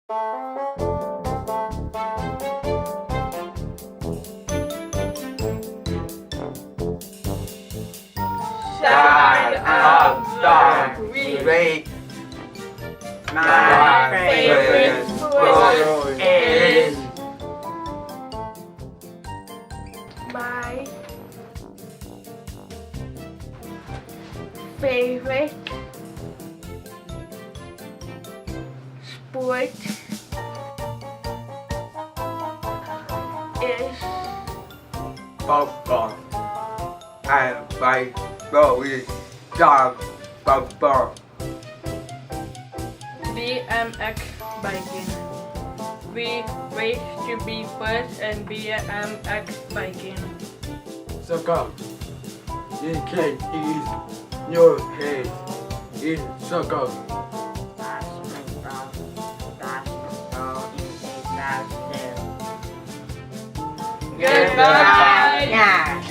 Shine up, star, great. My favorite food is My favorite sport is football. I like going jog football. BMX biking. We race to be first and BMX biking. Soccer. You can use your head in soccer. Goodbye. Yeah.